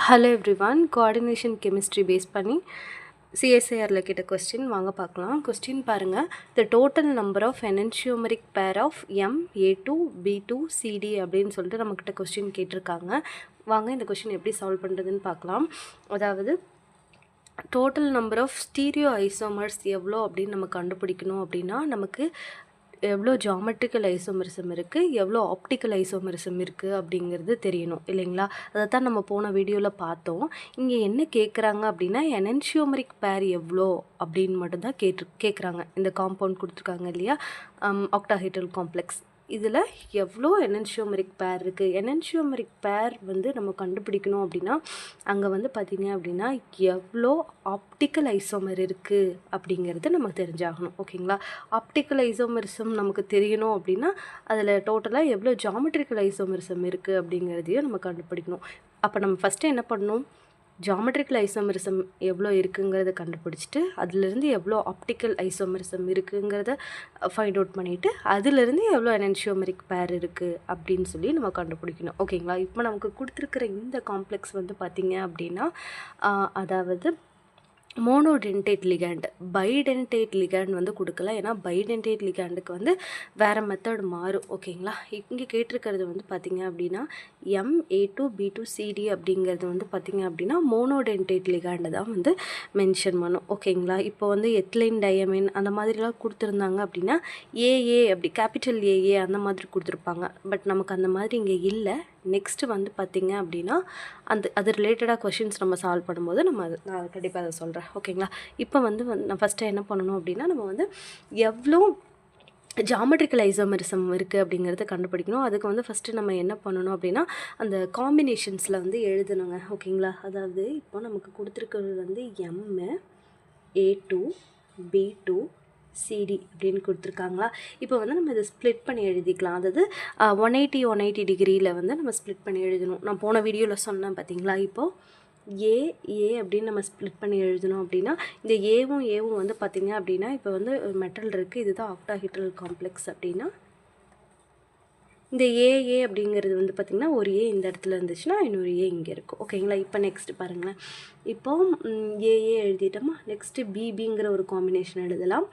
Hello everyone, coordination chemistry base பண்ணி சிஎஸ்ஐஆரில் கேட்ட கொஸ்டின் வாங்க பார்க்கலாம். கொஸ்டின் பாருங்கள். The total number of enantiomeric pair of MA2 B2 CD அப்படின்னு சொல்லிட்டு நம்மக்கிட்ட கொஸ்டின் கேட்டிருக்காங்க. வாங்க இந்த கொஸ்டின் எப்படி சால்வ் பண்ணுறதுன்னு பார்க்கலாம். அதாவது total number of stereo isomers எவ்வளோ அப்படின்னு நம்ம கண்டுபிடிக்கணும். அப்படின்னா நமக்கு எவ்வளோ ஜாமெட்ரிக்கல் ஐசோமரிசம் இருக்குது, எவ்வளோ ஆப்டிக்கல் ஐசோமரிசம் இருக்குது அப்படிங்கிறது தெரியணும் இல்லைங்களா? அதை தான் நம்ம போன வீடியோவில் பார்த்தோம். இங்கே என்ன கேட்குறாங்க அப்படின்னா எனன்ஷியோமெரிக் பேர் எவ்வளோ அப்படின்னு மட்டும்தான் கேட்குறாங்க. இந்த காம்பவுண்ட் கொடுத்துருக்காங்க இல்லையா, ஆக்டாஹெட்ரல் காம்ப்ளெக்ஸ், இதில் எவ்வளோ எனன்ஷியோமெரிக் பேர் இருக்குது. எனன்ஷியோமெரிக் பேர் வந்து நம்ம கண்டுபிடிக்கணும் அப்படின்னா அங்கே வந்து பார்த்திங்க அப்படின்னா எவ்வளோ ஆப்டிக்கல் ஐசோமர் இருக்குது அப்படிங்கிறது நமக்கு தெரிஞ்சாகணும். ஓகேங்களா? ஆப்டிக்கல் ஐசோமரிசம் நமக்கு தெரியணும் அப்படின்னா அதில் டோட்டலாக எவ்வளோ ஜாமெட்ரிக்கல் ஐசோமரிசம் இருக்குது அப்படிங்கிறதையும் நம்ம கண்டுபிடிக்கணும். அப்போ நம்ம ஃபஸ்ட்டு என்ன பண்ணணும், ஜாமெட்ரிக்கல் ஐசோமரிசம் எவ்வளோ இருக்குங்கிறத கண்டுபிடிச்சிட்டு அதிலிருந்து எவ்வளோ ஆப்டிக்கல் ஐசோமரிசம் இருக்குங்கிறத ஃபைண்ட் அவுட் பண்ணிவிட்டு அதிலிருந்து எவ்வளோ எனன்ஷியோமெரிக் பேர் இருக்குது அப்படின்னு சொல்லி நம்ம கண்டுபிடிக்கணும். ஓகேங்களா? இப்போ நமக்கு கொடுத்துருக்கிற இந்த காம்ப்ளெக்ஸ் வந்து பார்த்திங்க அப்படின்னா அதாவது மோனோடென்டேட் லிகேண்ட், பைடென்டேட் லிகேண்ட் வந்து கொடுக்கல. ஏன்னா பைடென்டேட் லிகேண்டுக்கு வந்து வேறு மெத்தட் மாறும். ஓகேங்களா? இங்கே கேட்டிருக்கிறது வந்து பார்த்திங்க அப்படின்னா MA2 B2 CD அப்படிங்கிறது வந்து பார்த்திங்க அப்படின்னா மோனோடென்டேட் லிகேண்டை தான் வந்து மென்ஷன் பண்ணும். ஓகேங்களா? இப்போ வந்து எத்லைன் டயமின் அந்த மாதிரிலாம் கொடுத்துருந்தாங்க அப்படின்னா AA அப்படி கேபிட்டல் AA அந்த மாதிரி கொடுத்துருப்பாங்க. பட் நமக்கு அந்த மாதிரி இங்கே இல்லை. நெக்ஸ்ட்டு வந்து பார்த்திங்க அப்படின்னா அது ரிலேட்டடாக கொஷின்ஸ் நம்ம சால்வ் பண்ணும்போது நான் கண்டிப்பாக அதை சொல்கிறேன். ஓகேங்களா? இப்போ வந்து நான் ஃபஸ்ட்டு என்ன பண்ணணும் அப்படின்னா நம்ம வந்து எவ்வளோ ஜாமெட்ரிக்கல் ஐசோமரிசம் இருக்குது அப்படிங்கிறத கண்டுபிடிக்கணும். அதுக்கு வந்து ஃபஸ்ட்டு நம்ம என்ன பண்ணணும் அப்படின்னா அந்த காம்பினேஷன்ஸில் வந்து எழுதணுங்க. ஓகேங்களா? அதாவது இப்போ நமக்கு கொடுத்துருக்கிறது வந்து MA2 B2 CD அப்படின்னு கொடுத்துருக்காங்களா. இப்போ வந்து நம்ம இதை ஸ்ப்ளிட் பண்ணி எழுதிக்கலாம். அதாவது 180 டிகிரியில் வந்து நம்ம ஸ்ப்ளிட் பண்ணி எழுதணும். நான் போன வீடியோவில் சொன்னேன் பார்த்தீங்களா. இப்போது ஏ அப்படின்னு நம்ம ஸ்ப்ளிட் பண்ணி எழுதணும் அப்படின்னா இந்த ஏவும் வந்து பார்த்திங்க அப்படின்னா இப்போ வந்து மெட்டல் இருக்குது, இதுதான் ஆக்டாஹெட்ரல் காம்ப்ளெக்ஸ் அப்படின்னா இந்த ஏ அப்படிங்கிறது வந்து பார்த்திங்கன்னா ஒரு ஏ இந்த இடத்துல இருந்துச்சுன்னா இன்னொரு ஏ இங்கே இருக்கும். ஓகேங்களா? இப்போ நெக்ஸ்ட்டு பாருங்களேன். இப்போ ஏஏ எழுதிட்டோமா. நெக்ஸ்ட்டு பிபிங்கிற ஒரு காம்பினேஷன் எழுதலாம்,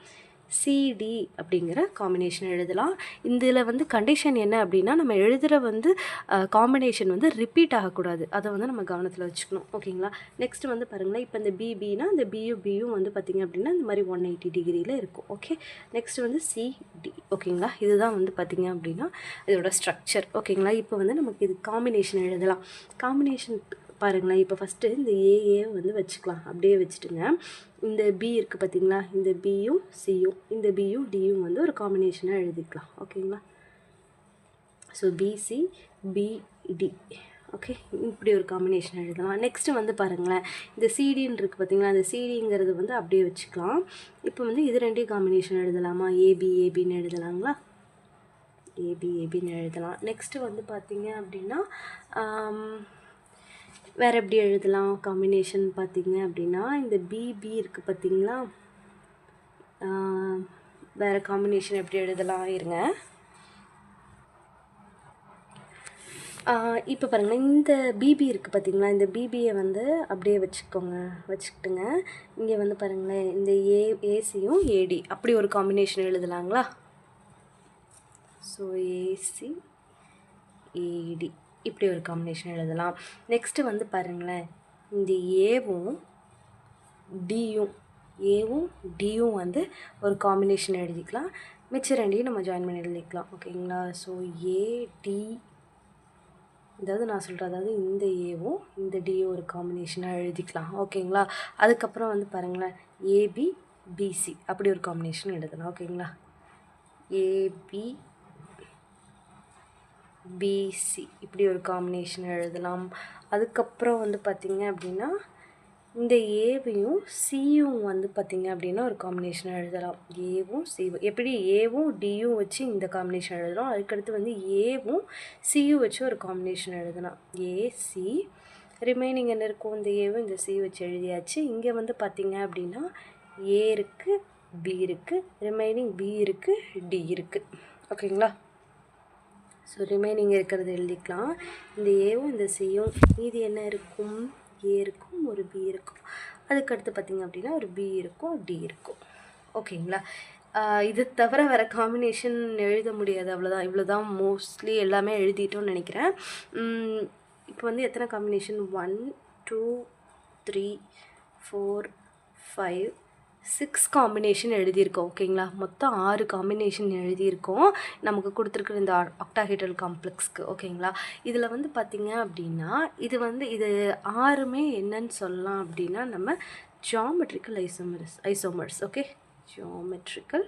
CD அப்படிங்கிற காம்பினேஷன் எழுதலாம். இதில் வந்து கண்டிஷன் என்ன அப்படின்னா நம்ம எழுதுகிற வந்து காம்பினேஷன் வந்து ரிப்பீட் ஆகக்கூடாது. அதை வந்து நம்ம கவனத்தில் வச்சுக்கணும். ஓகேங்களா? நெக்ஸ்ட் வந்து பாருங்களேன். இப்போ இந்த பிபினா இந்த பியும் வந்து பார்த்திங்க அப்படின்னா இந்த மாதிரி 180 டிகிரியில் இருக்கும். ஓகே. நெக்ஸ்ட் வந்து CD. ஓகேங்களா? இதுதான் வந்து பார்த்திங்க அப்படின்னா இதோட ஸ்ட்ரக்சர். ஓகேங்களா? இப்போ வந்து நமக்கு இது காம்பினேஷன் எழுதலாம். காம்பினேஷன் பாருங்களேன். இப்போ ஃபஸ்ட்டு இந்த ஏஏ வந்து வச்சுக்கலாம். அப்படியே வச்சுட்டுங்க இந்த பி இருக்குது பார்த்திங்களா, இந்த பியும் சியும் இந்த பியும் டியும் வந்து ஒரு காம்பினேஷனாக எழுதிக்கலாம். ஓகேங்களா? ஸோ பிசி பிடி. ஓகே, இப்படி ஒரு காம்பினேஷன் எழுதலாம். நெக்ஸ்ட்டு வந்து பாருங்களேன், இந்த சிடின்னு இருக்குது பார்த்திங்களா, அந்த சிடிங்கிறது வந்து அப்படியே வச்சுக்கலாம். இப்போ வந்து இது ரெண்டையும் காம்பினேஷன் எழுதலாமா, ஏபின்னு எழுதலாங்களா, ஏபின்னு எழுதலாம். நெக்ஸ்ட்டு வந்து பார்த்திங்க அப்படின்னா வேறு எப்படி எழுதலாம் காம்பினேஷன் பார்த்திங்க அப்படின்னா இந்த பிபி இருக்குது பார்த்திங்களா, வேறு காம்பினேஷன் எப்படி எழுதலாம் இருங்க. இப்போ பாருங்கள், இந்த பிபி இருக்குது பார்த்திங்களா, இந்த பிபியை வந்து அப்படியே வச்சுக்கிட்டுங்க. இங்கே வந்து பாருங்களேன், இந்த ஏசியும் ஏடி அப்படி ஒரு காம்பினேஷன் எழுதலாங்களா. ஸோ ஏசி ஏடி இப்படி ஒரு காம்பினேஷன் எழுதலாம். நெக்ஸ்ட்டு வந்து பாருங்களேன், இந்த ஏவும் டியும் வந்து ஒரு காம்பினேஷன் எழுதிக்கலாம். மிச்சம் ரெண்டையும் நம்ம ஜாயின் பண்ணி எழுதிக்கலாம். ஓகேங்களா? ஸோ ஏடி, அதாவது நான் சொல்கிறேன், அதாவது இந்த ஏவும் இந்த டியும் ஒரு காம்பினேஷனாக எழுதிக்கலாம். ஓகேங்களா? அதுக்கப்புறம் வந்து பாருங்களேன், ஏபிபிசி அப்படி ஒரு காம்பினேஷன் எழுதலாம். ஓகேங்களா? ஏபி பிசி இப்படி ஒரு காம்பினேஷன் எழுதலாம். அதுக்கப்புறம் வந்து பார்த்திங்க அப்படின்னா இந்த ஏவையும் சியும் வந்து பார்த்திங்க அப்படின்னா ஒரு காம்பினேஷன் எழுதலாம். ஏவும் சியும் எப்படி ஏவும் டியும் வச்சு இந்த காம்பினேஷன் எழுதலாம். அதுக்கடுத்து வந்து ஏவும் சியும் வச்சு ஒரு காம்பினேஷன் எழுதலாம். ஏசி ரிமைனிங் என்ன இருக்கும், இந்த ஏவும் இந்த சி வச்சு எழுதியாச்சு. இங்கே வந்து பார்த்திங்க அப்படின்னா ஏ இருக்குது, பி இருக்குது, ரிமைனிங் பி இருக்குது, டி இருக்குது. ஓகேங்களா? ஸோ ரிமைனிங் இருக்கிறது எழுதிக்கலாம். இந்த ஏவும் இந்த சியும் மீதி என்ன இருக்கும், ஏ இருக்கும், ஒரு பி இருக்கும். அதுக்கடுத்து பார்த்திங்க அப்படின்னா ஒரு பி இருக்கும், டி இருக்கும். ஓகேங்களா. இது தவிர வேறு காம்பினேஷன் எழுத முடியாது, அவ்வளோதான். இவ்வளோ தான் மோஸ்ட்லி எல்லாமே எழுதிட்டோன்னு நினைக்கிறேன். இப்போ வந்து எத்தனை காம்பினேஷன், 1 2 3 4 5 6 காம்பினேஷன் எழுதியிருக்கோம். ஓகேங்களா. மொத்தம் 6 காம்பினேஷன் எழுதியிருக்கோம் நமக்கு கொடுத்துருக்குற இந்த ஆக்டாஹெட்ரல் காம்ப்ளெக்ஸ்க்கு. ஓகேங்களா. இதில் வந்து பார்த்திங்க அப்படின்னா இது 6மே என்னன்னு சொல்லலாம் அப்படின்னா நம்ம geometrical isomers. Okay, geometrical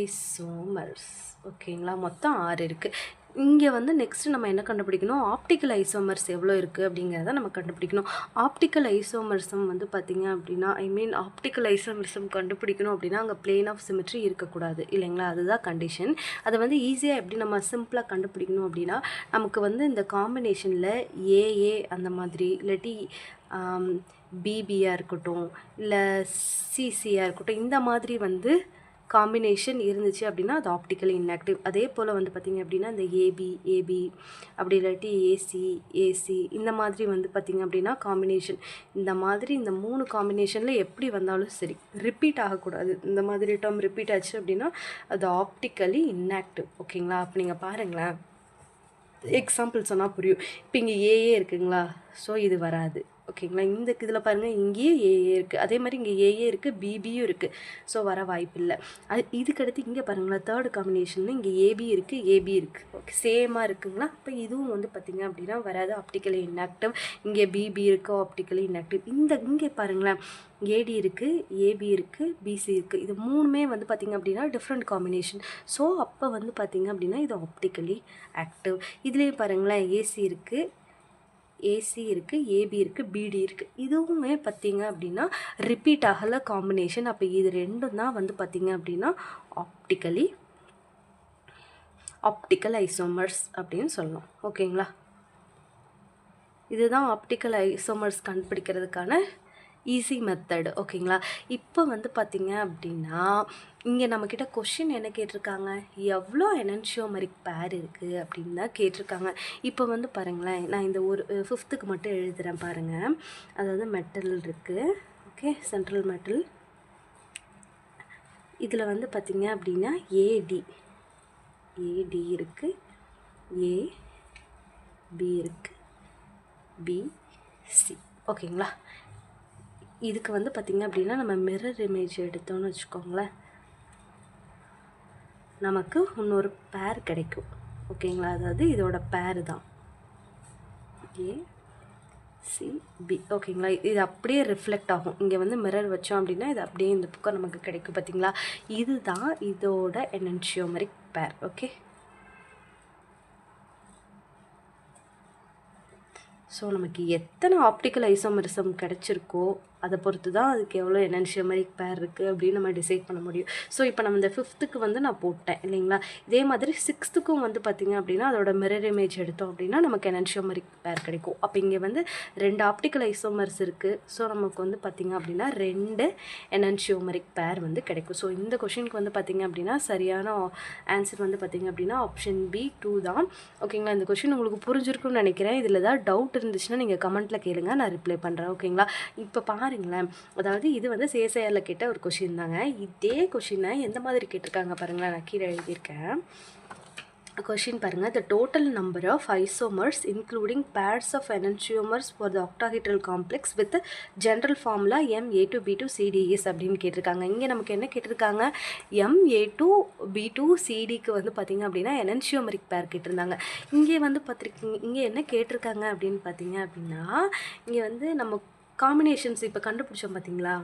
isomers. ஓகேங்களா. மொத்தம் 6 இருக்குது. இங்கே வந்து நெக்ஸ்ட்டு நம்ம என்ன கண்டுபிடிக்கணும், ஆப்டிக்கல் ஐசோமர்ஸ் எவ்வளோ இருக்குது அப்படிங்கிறத நம்ம கண்டுபிடிக்கணும். ஆப்டிக்கல் ஐசோமர்ஸம் வந்து பார்த்திங்க அப்படின்னா ஆப்டிக்கல் ஐசோமர்ஸம் கண்டுபிடிக்கணும் அப்படின்னா அங்கே பிளேன் ஆஃப் சிமெட்ரி இருக்கக்கூடாது இல்லைங்களா. அதுதான் கண்டிஷன். அதை வந்து ஈஸியாக எப்படி நம்ம சிம்பிளாக கண்டுபிடிக்கணும் அப்படின்னா, நமக்கு வந்து இந்த காம்பினேஷனில் ஏஏ அந்த மாதிரி, இல்லாட்டி பிபியாக இருக்கட்டும், இல்லை சிசியாக இருக்கட்டும், இந்த மாதிரி வந்து காம்பினேஷன் இருந்துச்சு அப்படின்னா அது ஆப்டிக்கலி இன்ஆக்டிவ். அதே போல் வந்து பார்த்திங்க அப்படின்னா இந்த ஏபி அப்படி இல்லாட்டி ஏசி இந்த மாதிரி வந்து பார்த்திங்க அப்படின்னா காம்பினேஷன் இந்த மாதிரி இந்த 3 காம்பினேஷனில் எப்படி வந்தாலும் சரி ரிப்பீட் ஆகக்கூடாது. இந்த மாதிரி டேர்ம் ரிப்பீட் ஆச்சு அப்படின்னா அது ஆப்டிக்கலி இன்ஆக்டிவ். ஓகேங்களா. அப்போ நீங்கள் பாருங்களேன், எக்ஸாம்பிள் சொன்னால் புரியும். இப்போ இங்கே ஏஏ இருக்குங்களா, ஸோ இது வராது. ஓகேங்களா. இந்த இதில் பாருங்கள், இங்கேயும் ஏஏ இருக்குது, அதே மாதிரி இங்கே ஏஏ இருக்குது, பிபியும் இருக்குது, ஸோ வர வாய்ப்பு இல்லை. இதுக்கடுத்து இங்கே பாருங்களேன், தேர்டு காம்பினேஷனில் இங்கே ஏபி இருக்குது. ஓகே, சேமாக இருக்குங்களா. இப்போ இதுவும் வந்து பார்த்திங்க அப்படின்னா வராது, ஆப்டிக்கலி இன்ஆக்டிவ். இங்கே பிபி இருக்குது, ஆப்டிக்கலி இன்ஆக்டிவ். இங்கே பாருங்களேன், ஏடி இருக்குது, ஏபி இருக்குது, பிசி இருக்குது. இது 3மே வந்து பார்த்திங்க அப்படின்னா டிஃப்ரெண்ட் காம்பினேஷன். ஸோ அப்போ வந்து பார்த்திங்க அப்படின்னா இது ஆப்டிக்கலி ஆக்டிவ். இதுலேயும் பாருங்களேன், ஏசி இருக்குது, ஏபி இருக்குது, பிடி இருக்குது. இதுவுமே பார்த்திங்க அப்படின்னா ரிப்பீட் ஆகலை காம்பினேஷன். அப்போ இது ரெண்டும் தான் வந்து பார்த்திங்க அப்படின்னா ஆப்டிக்கல் ஐசோமர்ஸ் அப்படின்னு சொல்லணும். ஓகேங்களா. இதுதான் ஆப்டிக்கல் ஐசோமர்ஸ் கண்டுபிடிக்கிறதுக்கான ஈஸி மெத்தடு. ஓகேங்களா. இப்போ வந்து பார்த்திங்க அப்படின்னா இங்கே நம்மக்கிட்ட கொஷின் என்ன கேட்டிருக்காங்க, எவ்வளோ எனன்ஷியோமரிக் பேர் இருக்குது அப்படின்னு தான் கேட்டிருக்காங்க. இப்போ வந்து பாருங்களேன், நான் இந்த ஒரு 5th மட்டும் எழுதுகிறேன் பாருங்கள். அதாவது மெட்டல் இருக்குது. Okay, central metal. இதில் வந்து பார்த்திங்க அப்படின்னா ஏடி இருக்குது, ஏபி இருக்குது, பிசி. ஓகேங்களா. இதுக்கு வந்து பார்த்திங்க அப்படின்னா நம்ம மிரர் இமேஜ் எடுத்தோன்னு வச்சுக்கோங்களேன், நமக்கு இன்னொரு பேர் கிடைக்கும். ஓகேங்களா. அதாவது இதோட பேர் தான் ஏசிபி. ஓகேங்களா. இது அப்படியே ரிஃப்ளெக்ட் ஆகும். இங்கே வந்து மிரர் வச்சோம் அப்படின்னா இது அப்படியே இந்த பக்கம் நமக்கு கிடைக்கும். பார்த்திங்களா. இதுதான் இதோட எனன்ஷியோமரிக் பேர். ஓகே. ஸோ நமக்கு எத்தனை ஆப்டிக்கல் ஐசோமரிசம் கிடச்சிருக்கோ அதை பொறுத்து தான் அதுக்கு எவ்வளோ எனன்ஷியோமரிக் பேர் இருக்குது அப்படின்னு நம்ம டிசைட் பண்ண முடியும். ஸோ இப்போ நம்ம இந்த 5th வந்து நான் போட்டேன் இல்லைங்களா. இதே மாதிரி 6th வந்து பார்த்திங்க அப்படின்னா அதோட மிரர் இமேஜ் எடுத்தோம் அப்படின்னா நமக்கு எனன்ஷியோமரிக் பேர் கிடைக்கும். அப்போ இங்கே வந்து 2 ஆப்டிக்கல் ஐசோமர்ஸ் இருக்குது. ஸோ நமக்கு வந்து பார்த்திங்க அப்படின்னா 2 எனன்ஷியோமரிக் பேர் வந்து கிடைக்கும். ஸோ இந்த கொஷினுக்கு வந்து பார்த்திங்க அப்படின்னா சரியான ஆன்சர் வந்து பார்த்திங்க அப்படின்னா ஆப்ஷன் பி 2 தான். ஓகேங்களா. இந்த கொஷின் உங்களுக்கு புரிஞ்சிருக்கும்னு நினைக்கிறேன். இதில் ஏதாவது டவுட் இருந்துச்சுன்னா நீங்கள் கமெண்ட்டில் கேளுங்க, நான் ரிப்ளை பண்ணுறேன். ஓகேங்களா. இப்போ பாருங்களேன், அதாவது இது வந்து சிஎஸ்ஐஆரில் கேட்ட ஒரு கொஷின் தாங்க. இதே கொஷினை எந்த மாதிரி கேட்டிருக்காங்க பாருங்களேன், நான் கீழே எழுதியிருக்கேன். கொஷின் பாருங்கள், the total number of isomers including pairs of enantiomers for the octahedral complex with the general formula Ma2B2CD is அப்படின்னு கேட்டிருக்காங்க. இங்கே நமக்கு என்ன கேட்டிருக்காங்க, Ma2B2CD வந்து பார்த்திங்க அப்படின்னா எனன்ஷியோமரிக் பேர் கேட்டிருந்தாங்க. இங்கே வந்து பார்த்துருக்கீங்க, இங்கே என்ன கேட்டிருக்காங்க அப்படின்னு பார்த்திங்க அப்படின்னா இங்கே வந்து நம்ம காம்பினேஷன்ஸ் இப்போ கண்டுபிடிச்சோம் பார்த்திங்களா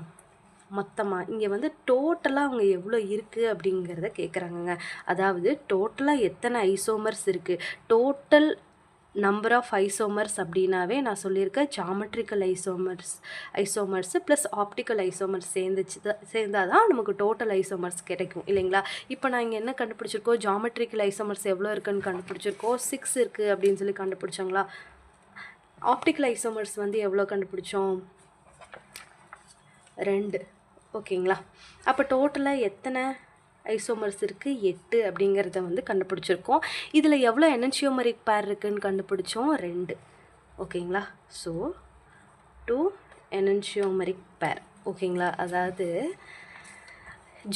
மொத்தமாக. இங்கே வந்து டோட்டலாக அவங்க எவ்வளோ இருக்குது அப்படிங்கிறத கேட்குறாங்கங்க. அதாவது டோட்டலாக எத்தனை ஐசோமர்ஸ் இருக்குது, டோட்டல் நம்பர் ஆஃப் ஐசோமர்ஸ் அப்படின்னாவே நான் சொல்லியிருக்கேன் geometrical isomers plus optical isomers சேர்ந்தால் தான் நமக்கு டோட்டல் ஐசோமர்ஸ் கிடைக்கும் இல்லைங்களா. இப்போ நான் இங்கே என்ன கண்டுபிடிச்சிருக்கோம், ஜாமெட்ரிக்கல் ஐசோமர்ஸ் எவ்வளோ இருக்குதுன்னு கண்டுபிடிச்சிருக்கோம், 6 இருக்குது அப்படின்னு சொல்லி கண்டுபிடிச்சோங்களா. ஆப்டிக்கல் ஐசோமர்ஸ் வந்து எவ்வளோ கண்டுபிடிச்சோம், 2. ஓகேங்களா. அப்போ டோட்டலாக எத்தனை ஐசோமர்ஸ் இருக்குது, 8 அப்படிங்கிறத வந்து கண்டுபிடிச்சிருக்கோம். இதில் எவ்வளோ எனன்சியோமரிக் பேர் இருக்குதுன்னு கண்டுபிடிச்சோம், 2. ஓகேங்களா? ஸோ 2 எனன்சியோமரிக் பேர். ஓகேங்களா? அதாவது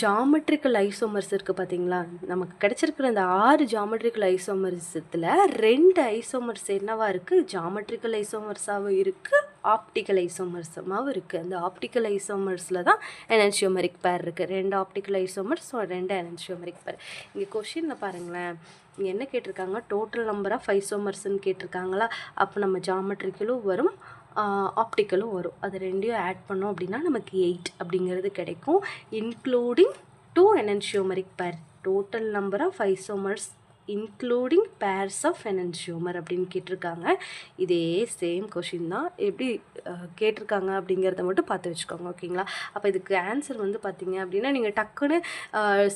ஜாமெட்ரிக்கல் ஐசோமர்ஸ் இருக்குது பார்த்தீங்களா, நமக்கு கிடச்சிருக்கிற இந்த 6 ஜாமெட்ரிக்கல் ஐசோமர்ஸத்தில் 2 ஐசோமர்ஸ் என்னவா இருக்குது, ஜாமெட்ரிக்கல் ஐசோமர்ஸாகவும் இருக்குது, ஆப்டிக்கல் ஐசோமர்ஸமாகவும் இருக்குது. அந்த ஆப்டிக்கல் ஐசோமர்ஸில் தான் எனன்சியோமரிக் பேர் இருக்குது. 2 ஆப்டிக்கல் ஐசோமர்ஸ், 2 எனன்சியோமரிக் பேர். இங்கே கொஷினில் பாருங்களேன், இங்கே என்ன கேட்டிருக்காங்க, டோட்டல் நம்பர் ஆஃப் ஐசோமர்ஸ்ன்னு கேட்டிருக்காங்களா. அப்போ நம்ம ஜாமெட்ரிக்கலும் வரும், ஆப்டிக்கலும் வரும். அது ரெண்டையும் ஆட் பண்ணோம் அப்படின்னா நமக்கு 8 அப்படிங்கிறது கிடைக்கும். Including 2 enantiomeric pair, total number of isomers including pairs of enantiomer அப்படின்னு கேட்டிருக்காங்க. இதே சேம் கொஷின் தான், எப்படி கேட்டிருக்காங்க அப்படிங்கிறத மட்டும் பார்த்து வச்சுக்கோங்க. ஓகேங்களா? அப்போ இதுக்கு ஆன்சர் வந்து பார்த்தீங்க அப்படின்னா நீங்கள் டக்குன்னு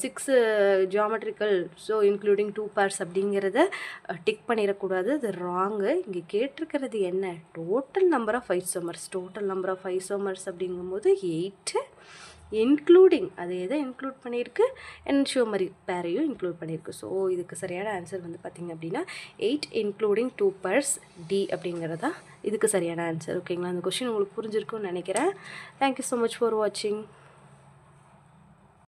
6 ஜாமெட்ரிக்கல் ஸோ இன்க்ளூடிங் 2 பேர்ஸ் அப்படிங்கிறத டிக் பண்ணிடக்கூடாது, அது ராங்கு. இங்கே கேட்டிருக்கிறது என்ன, total number of isomers. Total number of isomers அப்படிங்கும்போது 8 இன்க்ளூடிங், அது எதை இன்க்ளூட் பண்ணியிருக்கு, எனன்சியோமரிக் பேரையும் இன்க்ளூட் பண்ணியிருக்கு. ஸோ இதுக்கு சரியான ஆன்சர் வந்து பார்த்திங்க அப்படின்னா 8 இன்க்ளூடிங் 2 பேர்ஸ், டி அப்படிங்கிறது தான் இதுக்கு சரியான ஆன்சர். ஓகேங்களா? அந்த கொஷின் உங்களுக்கு புரிஞ்சிருக்குன்னு நினைக்கிறேன். தேங்க்யூ ஸோ மச் ஃபார் வாட்சிங்.